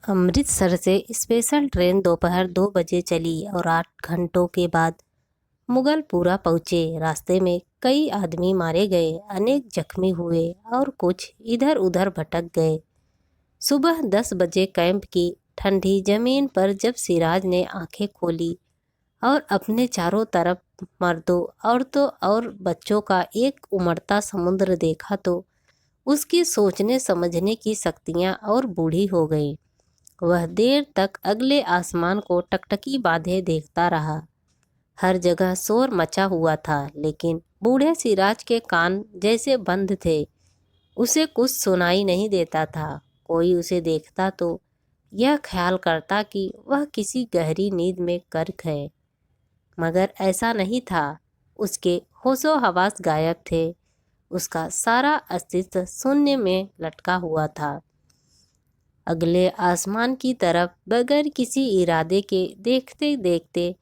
अमृतसर से special train दोपहर 2 बजे चली और 8 घंटों के बाद मुगलपुरा पहुँचे। रास्ते में कई आदमी मारे गए, अनेक जख्मी हुए और कुछ इधर उधर भटक गए। सुबह 10 बजे कैंप की ठंडी जमीन पर जब सिराज ने आंखें खोली और अपने चारों तरफ मर्दों, औरतों और बच्चों का एक उमड़ता समुद्र देखा तो उसकी सोचने समझने की शक्तियाँ और बूढ़ी हो गईं। वह देर तक अगले आसमान को टकटकी बांधे देखता रहा। हर जगह शोर मचा हुआ था, लेकिन बूढ़े सिराज के कान जैसे बंद थे। उसे कुछ सुनाई नहीं देता था। कोई उसे देखता तो यह ख्याल करता कि वह किसी गहरी नींद में गर्क है, मगर ऐसा नहीं था। उसके होशो हवास गायब थे। उसका सारा अस्तित्व शून्य में लटका हुआ था। अगले आसमान की तरफ बगैर किसी इरादे के देखते देखते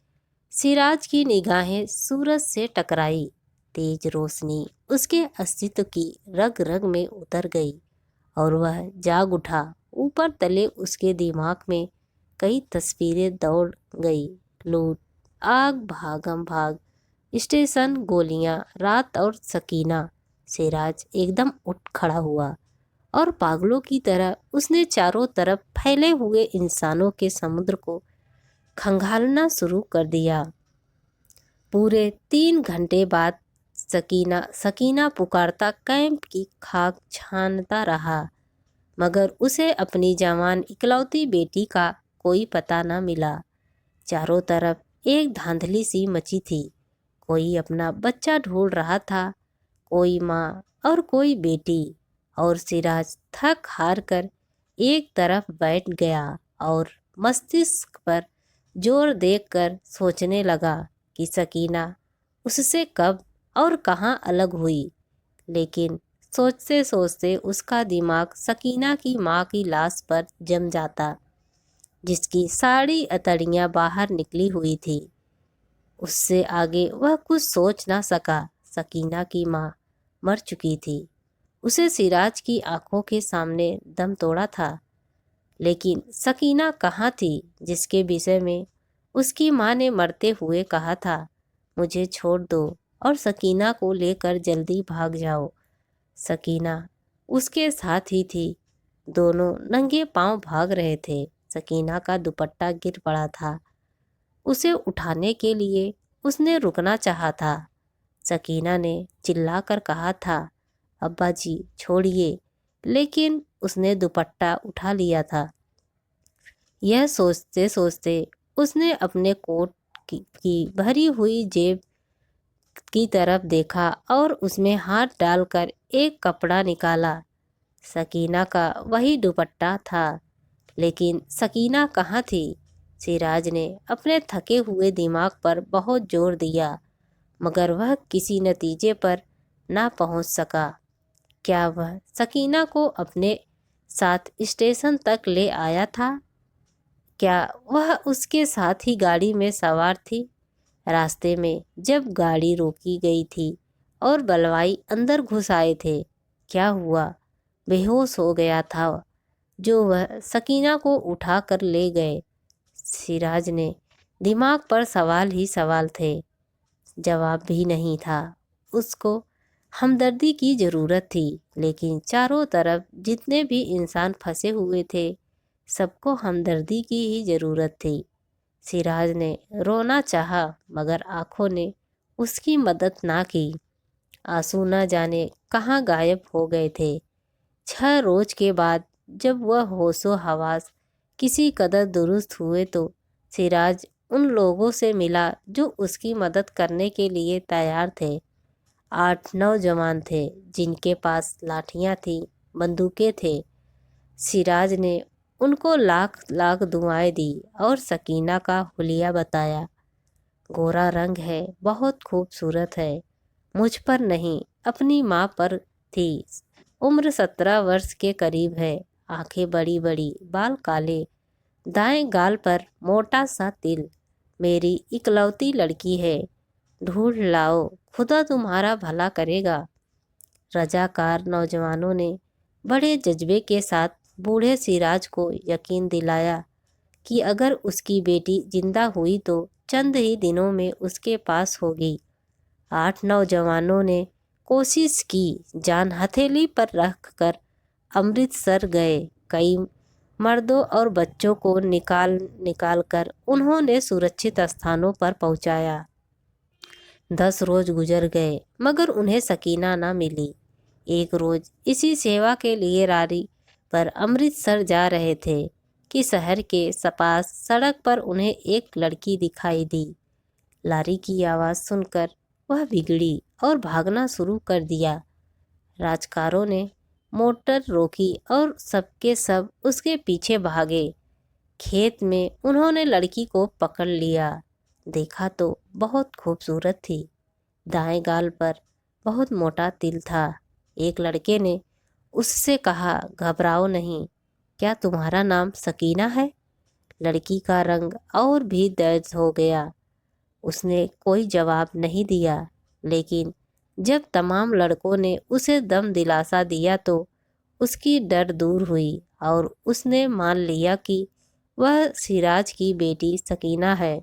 सिराज की निगाहें सूरज से टकराई। तेज रोशनी उसके अस्तित्व की रग रग में उतर गई और वह जाग उठा। ऊपर तले उसके दिमाग में कई तस्वीरें दौड़ गई। लूट, आग, भागम भाग, स्टेशन, गोलियां, रात और सकीना। सिराज एकदम उठ खड़ा हुआ और पागलों की तरह उसने चारों तरफ फैले हुए इंसानों के समुद्र को खंगालना शुरू कर दिया। पूरे 3 घंटे बाद सकीना पुकारता कैंप की खाक छानता रहा, मगर उसे अपनी जवान इकलौती बेटी का कोई पता न मिला। चारों तरफ एक धांधली सी मची थी। कोई अपना बच्चा ढूंढ रहा था, कोई माँ और कोई बेटी। और सिराज थक हार कर एक तरफ बैठ गया और मस्तिष्क पर जोर देकर सोचने लगा कि सकीना उससे कब और कहाँ अलग हुई। लेकिन सोचते सोचते उसका दिमाग सकीना की माँ की लाश पर जम जाता, जिसकी सारी अतड़ियाँ बाहर निकली हुई थी। उससे आगे वह कुछ सोच ना सका। सकीना की माँ मर चुकी थी। उसे सिराज की आंखों के सामने दम तोड़ा था, लेकिन सकीना कहाँ थी जिसके विषय में उसकी माँ ने मरते हुए कहा था, मुझे छोड़ दो और सकीना को लेकर जल्दी भाग जाओ। सकीना उसके साथ ही थी। दोनों नंगे पांव भाग रहे थे। सकीना का दुपट्टा गिर पड़ा था। उसे उठाने के लिए उसने रुकना चाहा था। सकीना ने चिल्लाकर कहा था, अब्बा जी छोड़िए, लेकिन उसने दुपट्टा उठा लिया था। यह सोचते सोचते उसने अपने कोट की भरी हुई जेब की तरफ देखा और उसमें हाथ डालकर एक कपड़ा निकाला। सकीना का वही दुपट्टा था, लेकिन सकीना कहाँ थी? सिराज ने अपने थके हुए दिमाग पर बहुत जोर दिया, मगर वह किसी नतीजे पर ना पहुंच सका। क्या वह सकीना को अपने साथ स्टेशन तक ले आया था? क्या वह उसके साथ ही गाड़ी में सवार थी? रास्ते में जब गाड़ी रोकी गई थी और बलवाई अंदर घुस आए थे, क्या हुआ? बेहोश हो गया था जो वह सकीना को उठा कर ले गए। सिराज ने दिमाग पर सवाल ही सवाल थे, जवाब भी नहीं था। उसको हमदर्दी की ज़रूरत थी, लेकिन चारों तरफ जितने भी इंसान फंसे हुए थे, सबको हमदर्दी की ही ज़रूरत थी। सिराज ने रोना चाहा, मगर आँखों ने उसकी मदद ना की। आंसू न जाने कहाँ गायब हो गए थे। 6 रोज के बाद जब वह होशो हवास किसी कदर दुरुस्त हुए तो सिराज उन लोगों से मिला जो उसकी मदद करने के लिए तैयार थे। 8 नौजवान थे जिनके पास लाठियाँ थीं, बंदूकें थे। सिराज ने उनको लाख लाख दुआएं दी और सकीना का हुलिया बताया। गोरा रंग है, बहुत खूबसूरत है, मुझ पर नहीं अपनी माँ पर थी। उम्र 17 वर्ष के करीब है। आंखें बड़ी बड़ी, बाल काले, दाएं गाल पर मोटा सा तिल। मेरी इकलौती लड़की है, ढूंढ लाओ, खुदा तुम्हारा भला करेगा। रजाकार नौजवानों ने बड़े जज्बे के साथ बूढ़े सिराज को यकीन दिलाया कि अगर उसकी बेटी जिंदा हुई तो चंद ही दिनों में उसके पास होगी। 8 नौजवानों ने कोशिश की, जान हथेली पर रख कर अमृतसर गए। कई मर्दों और बच्चों को निकाल कर उन्होंने सुरक्षित स्थानों पर पहुंचाया। 10 रोज गुजर गए मगर उन्हें सकीना न मिली। एक रोज इसी सेवा के लिए रारी पर अमृतसर जा रहे थे कि शहर के पास सड़क पर उन्हें एक लड़की दिखाई दी। लारी की आवाज़ सुनकर वह बिगड़ी और भागना शुरू कर दिया। राजकारों ने मोटर रोकी और सबके सब उसके पीछे भागे। खेत में उन्होंने लड़की को पकड़ लिया। देखा तो बहुत खूबसूरत थी। दाएं गाल पर बहुत मोटा तिल था। एक लड़के ने उससे कहा, घबराओ नहीं, क्या तुम्हारा नाम सकीना है? लड़की का रंग और भी दर्द हो गया। उसने कोई जवाब नहीं दिया, लेकिन जब तमाम लड़कों ने उसे दम दिलासा दिया तो उसकी डर दूर हुई और उसने मान लिया कि वह सिराज की बेटी सकीना है।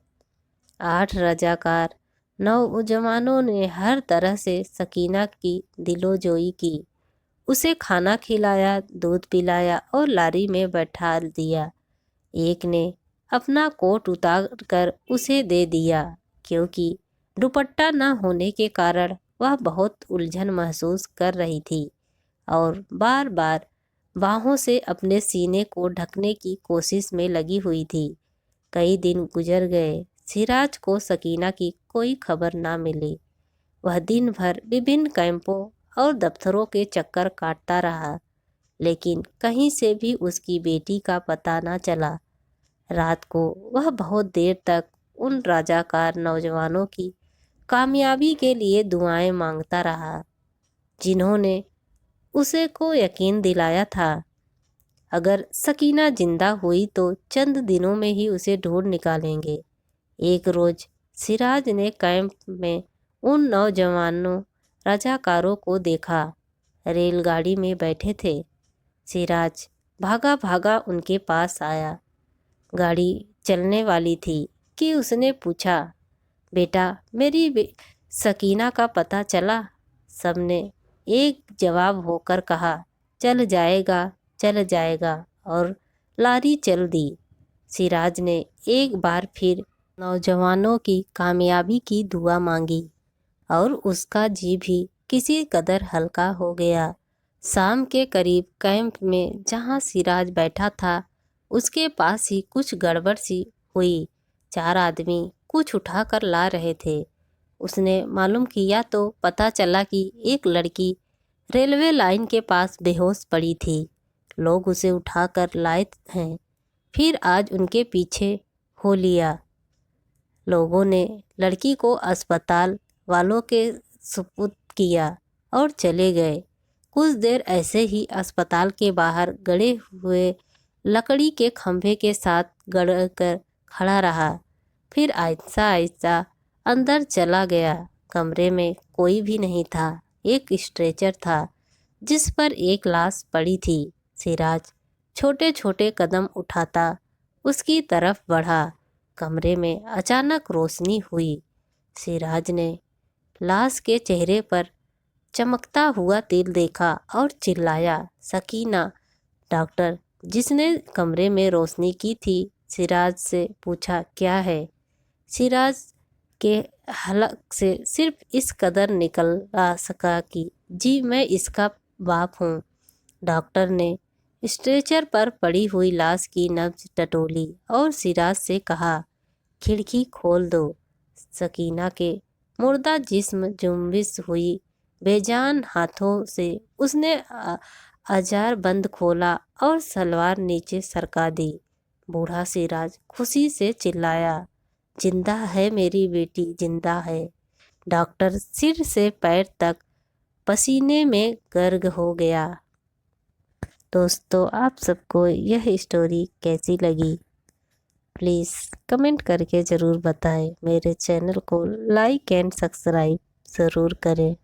8 रजाकार नौजवानों ने हर तरह से सकीना की दिलोजोई की। उसे खाना खिलाया, दूध पिलाया और लारी में बैठा दिया। एक ने अपना कोट उतार कर उसे दे दिया, क्योंकि दुपट्टा न होने के कारण वह बहुत उलझन महसूस कर रही थी और बार बार बाहों से अपने सीने को ढकने की कोशिश में लगी हुई थी। कई दिन गुजर गए। सिराज को सकीना की कोई खबर ना मिली। वह दिन भर विभिन्न कैंपों और दफ्तरों के चक्कर काटता रहा, लेकिन कहीं से भी उसकी बेटी का पता न चला। रात को वह बहुत देर तक उन रजाकार नौजवानों की कामयाबी के लिए दुआएं मांगता रहा, जिन्होंने उसे को यकीन दिलाया था अगर सकीना जिंदा हुई तो चंद दिनों में ही उसे ढूंढ निकालेंगे। एक रोज सिराज ने कैंप में उन नौजवानों रजाकारों को देखा। रेलगाड़ी में बैठे थे। सिराज भागा भागा उनके पास आया। गाड़ी चलने वाली थी कि उसने पूछा, बेटा, मेरी सकीना का पता चला? सबने एक जवाब होकर कहा, चल जाएगा, चल जाएगा, और लारी चल दी। सिराज ने एक बार फिर नौजवानों की कामयाबी की दुआ मांगी और उसका जी भी किसी कदर हल्का हो गया। शाम के करीब कैंप में जहां सिराज बैठा था उसके पास ही कुछ गड़बड़ सी हुई। 4 आदमी कुछ उठाकर ला रहे थे। उसने मालूम किया तो पता चला कि एक लड़की रेलवे लाइन के पास बेहोश पड़ी थी। लोग उसे उठाकर लाए हैं, फिर आज उनके पीछे हो लिया। लोगों ने लड़की को अस्पताल वालों के सुपुर्द किया और चले गए। कुछ देर ऐसे ही अस्पताल के बाहर गड़े हुए लकड़ी के खंभे के साथ गड़ कर खड़ा रहा, फिर आहिस्ता आहिस्ता अंदर चला गया। कमरे में कोई भी नहीं था। एक स्ट्रेचर था जिस पर एक लाश पड़ी थी। सिराज छोटे छोटे कदम उठाता उसकी तरफ बढ़ा। कमरे में अचानक रोशनी हुई। सिराज ने लाश के चेहरे पर चमकता हुआ तिल देखा और चिल्लाया, सकीना! डॉक्टर, जिसने कमरे में रोशनी की थी, सिराज से पूछा, क्या है? सिराज के हलक से सिर्फ इस कदर निकल आ सका कि जी, मैं इसका बाप हूँ। डॉक्टर ने स्ट्रेचर पर पड़ी हुई लाश की नब्ज टटोली और सिराज से कहा, खिड़की खोल दो। सकीना के मुर्दा जिस्म जुम्बिश हुई। बेजान हाथों से उसने औजार बंद खोला और सलवार नीचे सरका दी। बूढ़ा सिराज खुशी से चिल्लाया, जिंदा है मेरी बेटी, जिंदा है। डॉक्टर सिर से पैर तक पसीने में गर्ग हो गया। दोस्तों, आप सबको यह स्टोरी कैसी लगी? प्लीज़ कमेंट करके ज़रूर बताएं। मेरे चैनल को लाइक एंड सब्सक्राइब ज़रूर करें।